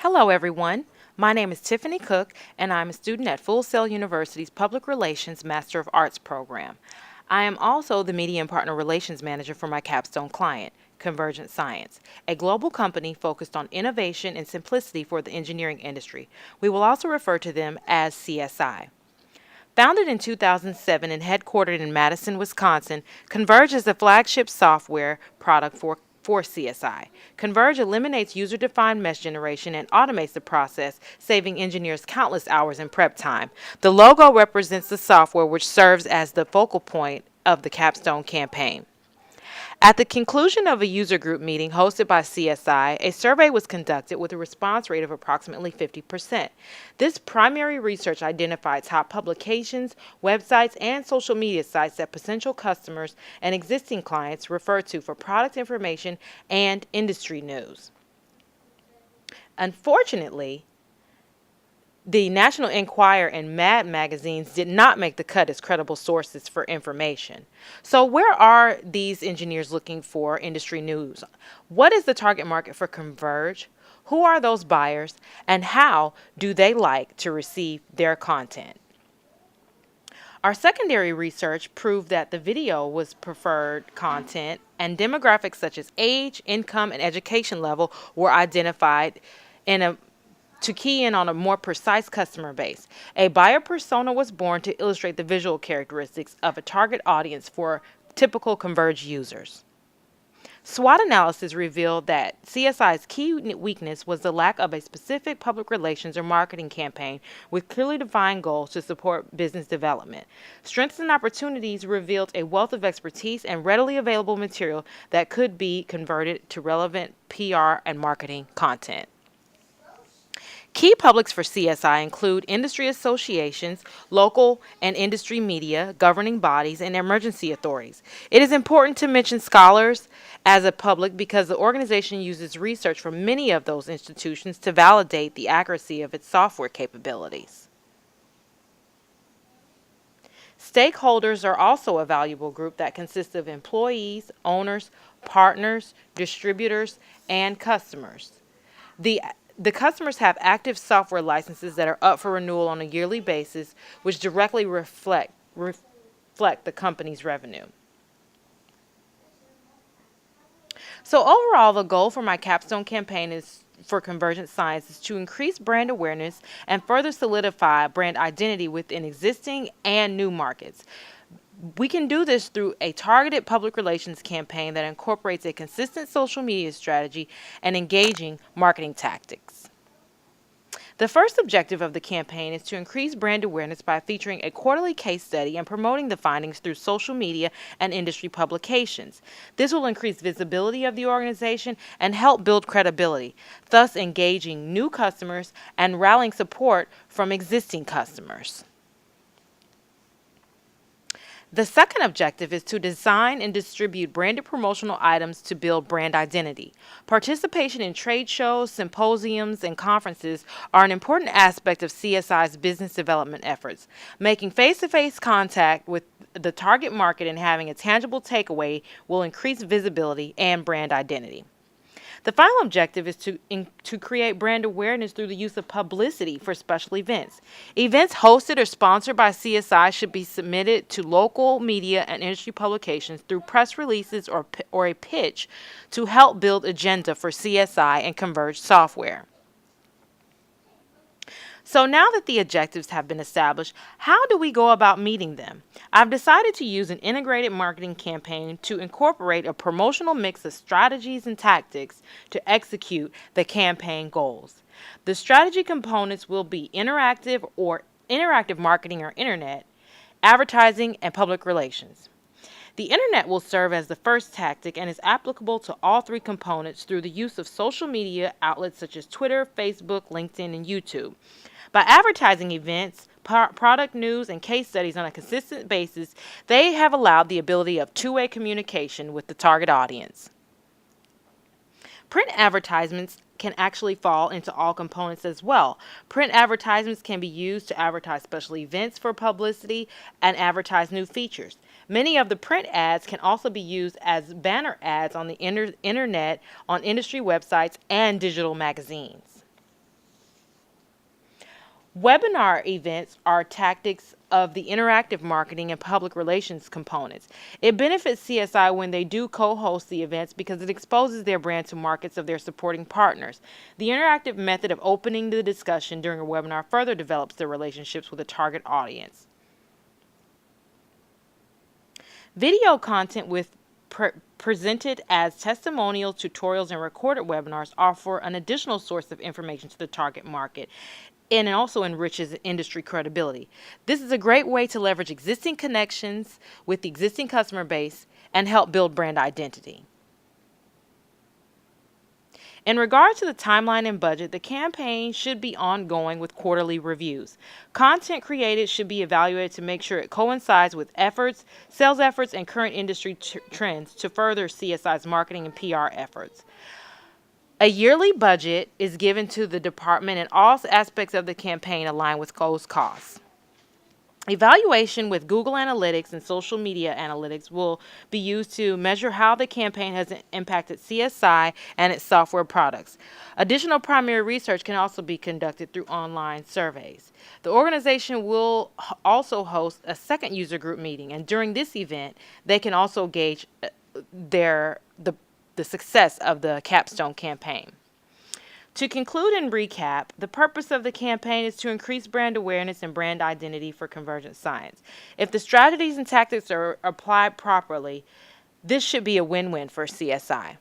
Hello, everyone. My name is Tiffany Cook, and I'm a student at Full Sail University's Public Relations Master of Arts program. I am also the Media and Partner Relations Manager for my capstone client, Convergent Science, a global company focused on innovation and simplicity for the engineering industry. We will also refer to them as CSI. Founded in 2007 and headquartered in Madison, Wisconsin, Converge is the flagship software product for CSI. Converge eliminates user defined mesh generation and automates the process, saving engineers countless hours in prep time. The logo represents the software, which serves as the focal point of the capstone campaign. At the conclusion of a user group meeting hosted by CSI, a survey was conducted with a response rate of approximately 50%. This primary research identified top publications, websites, and social media sites that potential customers and existing clients refer to for product information and industry news. Unfortunately, the National Enquirer and Mad magazines did not make the cut as credible sources for information. So, where are these engineers looking for industry news? What is the target market for Converge? Who are those buyers? And how do they like to receive their content? Our secondary research proved that the video was preferred content, and demographics such as age, income, and education level were identified in a to key in on a more precise customer base. A buyer persona was born to illustrate the visual characteristics of a target audience for typical Converge users. SWOT analysis revealed that CSI's key weakness was the lack of a specific public relations or marketing campaign with clearly defined goals to support business development. Strengths and opportunities revealed a wealth of expertise and readily available material that could be converted to relevant PR and marketing content. Key publics for CSI include industry associations, local and industry media, governing bodies, and emergency authorities. It is important to mention scholars as a public because the organization uses research from many of those institutions to validate the accuracy of its software capabilities. Stakeholders are also a valuable group that consists of employees, owners, partners, distributors, and customers. The customers have active software licenses that are up for renewal on a yearly basis, which directly reflect the company's revenue. So overall, the goal for my capstone campaign is for Convergent Science is to increase brand awareness and further solidify brand identity within existing and new markets. We can do this through a targeted public relations campaign that incorporates a consistent social media strategy and engaging marketing tactics. The first objective of the campaign is to increase brand awareness by featuring a quarterly case study and promoting the findings through social media and industry publications. This will increase visibility of the organization and help build credibility, thus engaging new customers and rallying support from existing customers. The second objective is to design and distribute branded promotional items to build brand identity. Participation in trade shows, symposiums, and conferences are an important aspect of CSI's business development efforts. Making face-to-face contact with the target market and having a tangible takeaway will increase visibility and brand identity. The final objective is to create brand awareness through the use of publicity for special events. Events hosted or sponsored by CSI should be submitted to local media and industry publications through press releases or a pitch to help build agenda for CSI and Converge software. So now that the objectives have been established, how do we go about meeting them? I've decided to use an integrated marketing campaign to incorporate a promotional mix of strategies and tactics to execute the campaign goals. The strategy components will be interactive marketing or internet, advertising, and public relations. The internet will serve as the first tactic and is applicable to all three components through the use of social media outlets such as Twitter, Facebook, LinkedIn, and YouTube. By advertising events, product news, and case studies on a consistent basis, they have allowed the ability of two-way communication with the target audience. Print advertisements can actually fall into all components as well. Print advertisements can be used to advertise special events for publicity and advertise new features. Many of the print ads can also be used as banner ads on the internet, on industry websites, and digital magazines. Webinar events are tactics of the interactive marketing and public relations components. It benefits CSI when they do co-host the events because it exposes their brand to markets of their supporting partners. The interactive method of opening the discussion during a webinar further develops their relationships with a target audience. Video content with presented as testimonials, tutorials, and recorded webinars offer an additional source of information to the target market, and it also enriches industry credibility. This is a great way to leverage existing connections with the existing customer base and help build brand identity. In regard to the timeline and budget, the campaign should be ongoing with quarterly reviews. Content created should be evaluated to make sure it coincides with efforts, sales efforts, and current industry trends to further CSI's marketing and PR efforts. A yearly budget is given to the department and all aspects of the campaign align with those costs. Evaluation with Google Analytics and social media analytics will be used to measure how the campaign has impacted CSI and its software products. Additional primary research can also be conducted through online surveys. The organization will also host a second user group meeting, and during this event, they can also gauge the success of the capstone campaign. To conclude and recap, the purpose of the campaign is to increase brand awareness and brand identity for Convergent Science. If the strategies and tactics are applied properly, this should be a win-win for CSI.